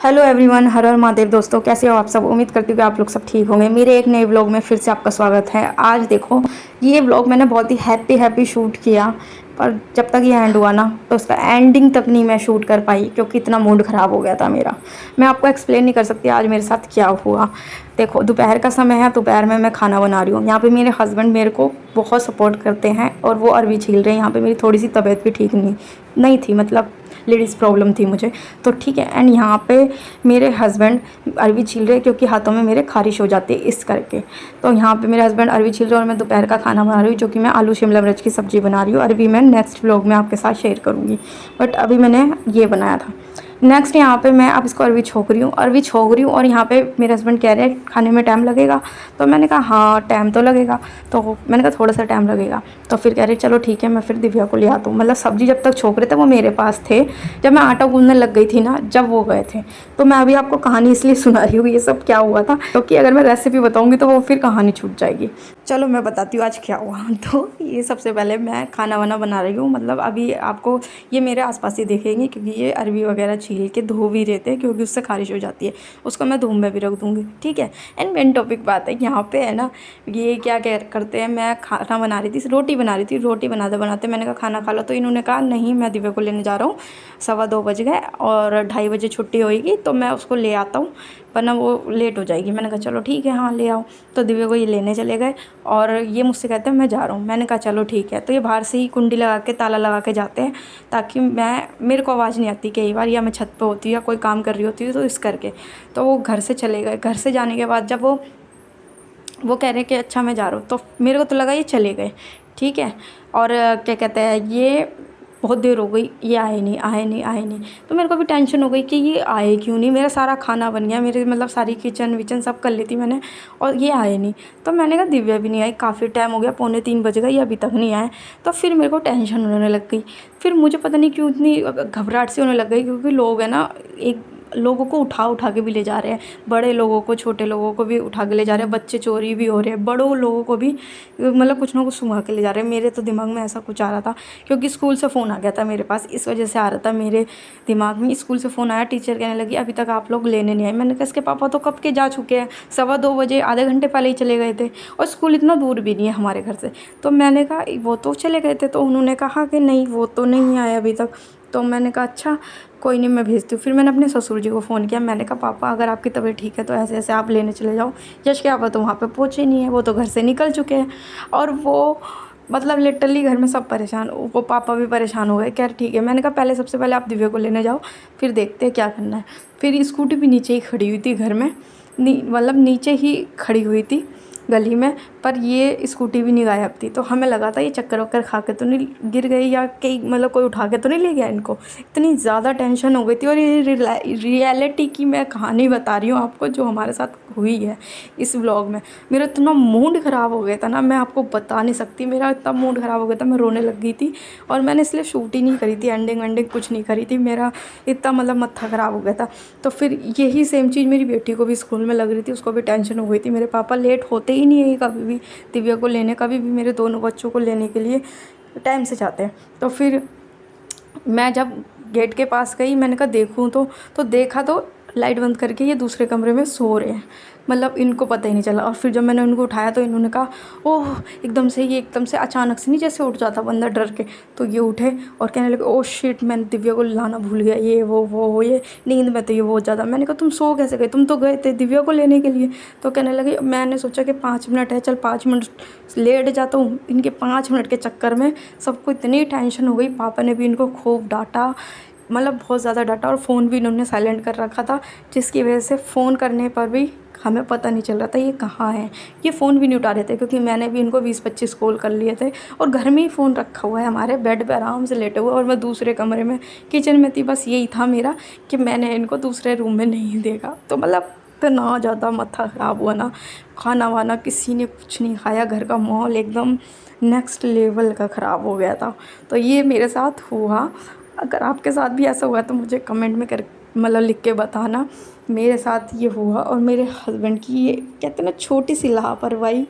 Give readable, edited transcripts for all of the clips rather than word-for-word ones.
Hello everyone, हर हर महादेव। दोस्तों, कैसे हो आप सब? उम्मीद करती हूँ कि आप लोग सब ठीक होंगे। मेरे एक नए व्लॉग में फिर से आपका स्वागत है। आज देखो, ये व्लॉग मैंने बहुत ही हैप्पी शूट किया, पर जब तक ये एंड हुआ ना तो उसका एंडिंग तक नहीं मैं शूट कर पाई, क्योंकि इतना मूड ख़राब हो गया था मेरा। मैं आपको एक्सप्लेन नहीं कर सकती आज मेरे साथ क्या हुआ। देखो, दोपहर का समय है, दोपहर में मैं खाना बना रही हूँ। यहाँ पे मेरे हस्बैंड मेरे को बहुत सपोर्ट करते हैं और वो अरवी छील रहे हैं। यहाँ पे मेरी थोड़ी सी तबीयत भी ठीक नहीं थी, मतलब लेडीज़ प्रॉब्लम थी मुझे, तो ठीक है। एंड यहाँ पे मेरे हस्बैंड अरवी छील रहे, क्योंकि हाथों में मेरे खारिश हो जाती है इस करके। तो यहाँ पे मेरे हस्बैंड अरवी छील रहे और मैं दोपहर का खाना बना रही हूँ, जो कि मैं आलू शिमला मिर्च की सब्ज़ी बना रही हूँ। अरवी मैं नेक्स्ट व्लॉग में आपके साथ शेयर करूँगी, बट अभी मैंने ये बनाया था। नेक्स्ट यहाँ पे मैं अब इसको अरवी छोक रही हूँ और यहाँ पे मेरे हस्बैंड कह रहे हैं खाने में टाइम लगेगा। तो मैंने कहा हाँ, टाइम तो लगेगा। तो मैंने कहा थोड़ा सा टाइम लगेगा। तो फिर कह रहे चलो ठीक है, मैं फिर दिव्या को ले आता हूँ। मतलब सब्ज़ी जब तक छोक रहे थे वो मेरे पास थे, जब मैं आटा गूंदने लग गई थी ना, जब वो गए थे। तो मैं अभी आपको कहानी इसलिए सुना रही हूँ ये सब क्या हुआ था, क्योंकि अगर मैं रेसिपी बताऊँगी तो वो फिर कहानी छूट जाएगी। चलो मैं बताती हूँ आज क्या हुआ। तो ये सबसे पहले मैं खाना वाना बना रही हूँ, मतलब अभी आपको ये मेरे आसपास ही देखेंगे, क्योंकि ये अरवी वगैरह छील के धो भी रहते हैं, क्योंकि उससे खारिश हो जाती है। उसको मैं धूम में भी रख दूँगी, ठीक है। एंड मेन टॉपिक बात है यहाँ पे है ना, ये क्या करते हैं, मैं खाना बना रही थी, रोटी बना रही थी। रोटी बनाते बनाते मैंने कहा खाना खा लो, तो इन्होंने कहा नहीं, मैं दिव्या को लेने जा रहा हूँ, 2:15 बज गए और 2:30 बजे छुट्टी होएगी, तो मैं उसको ले आता हूँ, वरना वो लेट हो जाएगी। मैंने कहा चलो ठीक है, हाँ ले आओ। तो दिव्या को ये लेने चले गए और ये मुझसे कहते हैं मैं जा रहा हूँ। मैंने कहा चलो ठीक है। तो ये बाहर से ही कुंडी लगा के, ताला लगा के जाते हैं, ताकि मेरे को आवाज़ नहीं आती कई बार, या मैं छत पे होती हूँ या कोई काम कर रही होती हूँ, तो इस करके। तो वो घर से चले गए। घर से जाने के बाद जब वो कह रहे कि अच्छा मैं जा रहा हूँ, तो मेरे को तो लगा ये चले गए, ठीक है। और क्या कहते हैं, ये बहुत देर हो गई, ये आए नहीं। तो मेरे को भी टेंशन हो गई कि ये आए क्यों नहीं। मेरा सारा खाना बन गया, मेरे मतलब सारी किचन विचन सब कर लेती मैंने, और ये आए नहीं। तो मैंने कहा दिव्या भी नहीं आई, काफ़ी टाइम हो गया, 2:45 बज गए, ये अभी तक नहीं आए। तो फिर मेरे को टेंशन होने लग गई। फिर मुझे पता नहीं क्यों इतनी घबराहट सी होने लग गई, क्योंकि लोग हैं ना, एक लोगों को उठा के भी ले जा रहे हैं, बड़े लोगों को, छोटे लोगों को भी उठा के ले जा रहे हैं, बच्चे चोरी भी हो रहे हैं, बड़ों लोगों को भी मतलब कुछ ना कुछ सुंघा के ले जा रहे हैं। मेरे तो दिमाग में ऐसा कुछ आ रहा था, क्योंकि स्कूल से फ़ोन आ गया था मेरे पास, इस वजह से आ रहा था मेरे दिमाग में। स्कूल से फ़ोन आया, टीचर कहने लगी अभी तक आप लोग लेने नहीं आए। मैंने कहा इसके पापा तो कब के जा चुके हैं, 2:15 बजे, आधे घंटे पहले ही चले गए थे, और स्कूल इतना दूर भी नहीं है हमारे घर से। तो मैंने कहा वो तो चले गए थे। तो उन्होंने कहा कि नहीं, वो तो नहीं आए अभी तक। तो मैंने कहा अच्छा कोई नहीं, मैं भेजती हूँ। फिर मैंने अपने ससुर जी को फ़ोन किया। मैंने कहा पापा अगर आपकी तबीयत ठीक है तो ऐसे ऐसे आप लेने चले जाओ। यश क्या तो वहाँ पे पहुँचे नहीं है, वो तो घर से निकल चुके हैं। और वो मतलब लिटरली घर में सब परेशान, वो पापा भी परेशान हो गए। कह रहे ठीक है। मैंने कहा पहले सबसे पहले आप दिव्या को लेने जाओ, फिर देखते हैं क्या करना है। फिर स्कूटी भी नीचे ही खड़ी हुई थी घर में, मतलब नीचे ही खड़ी हुई थी गली में, पर ये स्कूटी भी नहीं गायब थी। तो हमें लगा था ये चक्कर वक्कर खा के तो नहीं गिर गई, या कहीं मतलब कोई उठा के तो नहीं ले गया इनको। इतनी ज़्यादा टेंशन हो गई थी। और ये रियलिटी की मैं कहानी बता रही हूँ आपको, जो हमारे साथ हुई है इस व्लॉग में। मेरा इतना मूड ख़राब हो गया था ना, मैं आपको बता नहीं सकती। मेरा इतना मूड ख़राब हो गया था, मैं रोने लग गई थी। और मैंने इसलिए शूट ही नहीं करी थी, एंडिंग वेंडिंग कुछ नहीं करी थी। मेरा इतना मतलब मत्था ख़राब हो गया था। तो फिर यही सेम चीज़ मेरी बेटी को भी स्कूल में लग रही थी, उसको भी टेंशन हो गई थी। मेरे पापा लेट होते ही नहीं है कभी भी दिव्या को लेने, कभी भी मेरे दोनों बच्चों को लेने के लिए टाइम से जाते हैं। तो फिर मैं जब गेट के पास गई, मैंने कहा देखूँ तो देखा तो लाइट बंद करके ये दूसरे कमरे में सो रहे हैं, मतलब इनको पता ही नहीं चला। और फिर जब मैंने उनको उठाया तो इन्होंने कहा ओह, एकदम से अचानक से नहीं जैसे उठ जाता बंदा डर के, तो ये उठे और कहने लगे ओह शिट, मैंने दिव्या को लाना भूल गया, ये वो ये नींद में तो ये बहुत ज़्यादा। मैंने कहा तुम सो कैसे गए, तुम तो गए थे दिव्या को लेने के लिए। तो कहने लगे मैंने सोचा कि 5 मिनट है, चल 5 मिनट लेट जाता हूँ। इनके 5 मिनट के चक्कर में सबको इतनी टेंशन हो गई। पापा ने भी इनको खूब डांटा, मतलब बहुत ज़्यादा डांटा। और फ़ोन भी इन्होंने साइलेंट कर रखा था, जिसकी वजह से फ़ोन करने पर भी हमें पता नहीं चल रहा था ये कहाँ है। ये फ़ोन भी नहीं उठा रहे थे, क्योंकि मैंने भी इनको 20-25 कॉल कर लिए थे। और घर में ही फ़ोन रखा हुआ है हमारे, बेड पे आराम से लेटे हुए, और मैं दूसरे कमरे में किचन में थी। बस यही था मेरा कि मैंने इनको दूसरे रूम में नहीं देखा। तो मतलब इतना ज़्यादा माथा ख़राब हुआ ना, खाना वाना किसी ने कुछ नहीं खाया, घर का माहौल एकदम नेक्स्ट लेवल का ख़राब हो गया था। तो ये मेरे साथ हुआ। अगर आपके साथ भी ऐसा हुआ तो मुझे कमेंट में कर मतलब लिख के बताना। मेरे साथ ये हुआ। और मेरे हस्बैंड की ये कहते हैं ना छोटी सी लापरवाही,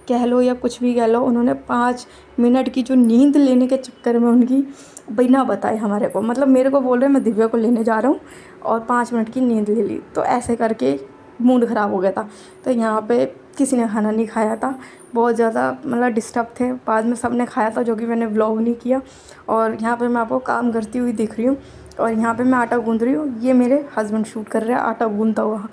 कह लो या कुछ भी कह लो, उन्होंने 5 मिनट की जो नींद लेने के चक्कर में उनकी बिना बताए हमारे को, मतलब मेरे को बोल रहे मैं दिव्या को लेने जा रहा हूँ और 5 मिनट की नींद ले ली। तो ऐसे करके मूड ख़राब हो गया था। तो यहाँ पे किसी ने खाना नहीं खाया था, बहुत ज़्यादा मतलब डिस्टर्ब थे। बाद में सब ने खाया था, जो कि मैंने व्लॉग नहीं किया। और यहाँ पे मैं आपको काम करती हुई दिख रही हूँ और यहाँ पे मैं आटा गूँध रही हूँ। ये मेरे हस्बैंड शूट कर रहे हैं आटा गूँधता हुआ,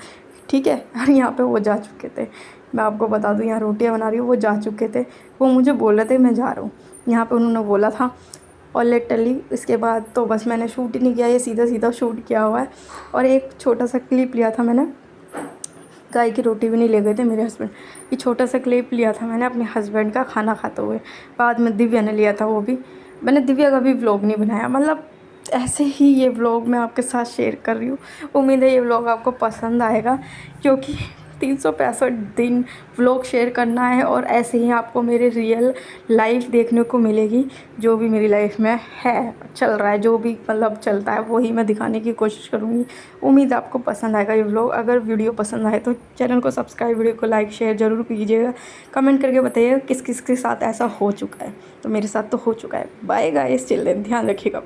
ठीक है। और यहाँ पे वो जा चुके थे, मैं आपको बता दूँ, यहाँ रोटियाँ बना रही हूँ, वो जा चुके थे। वो मुझे बोल रहे थे मैं जा रहा हूँ, यहाँ पे उन्होंने बोला था। और लिटरली इसके बाद तो बस मैंने शूट ही नहीं किया, ये सीधा सीधा शूट किया हुआ है। और एक छोटा सा क्लिप लिया था मैंने, गाय की रोटी भी नहीं ले गए थे मेरे हस्बैंड। ये छोटा सा क्लिप लिया था मैंने अपने हस्बैंड का खाना खाते हुए। बाद में दिव्या ने लिया था, वो भी मैंने दिव्या का भी व्लॉग नहीं बनाया। मतलब ऐसे ही ये व्लॉग मैं आपके साथ शेयर कर रही हूँ। उम्मीद है ये व्लॉग आपको पसंद आएगा, क्योंकि 365 दिन व्लॉग शेयर करना है और ऐसे ही आपको मेरे रियल लाइफ देखने को मिलेगी। जो भी मेरी लाइफ में है, चल रहा है, जो भी मतलब चलता है वही मैं दिखाने की कोशिश करूँगी। उम्मीद है आपको पसंद आएगा ये व्लॉग। अगर वीडियो पसंद आए तो चैनल को सब्सक्राइब, वीडियो को लाइक शेयर ज़रूर कीजिएगा। कमेंट करके बताइएगा किस किस के साथ ऐसा हो चुका है। तो मेरे साथ तो हो चुका है। बाय गाइस, चिल्ड्रन, ध्यान रखिएगा।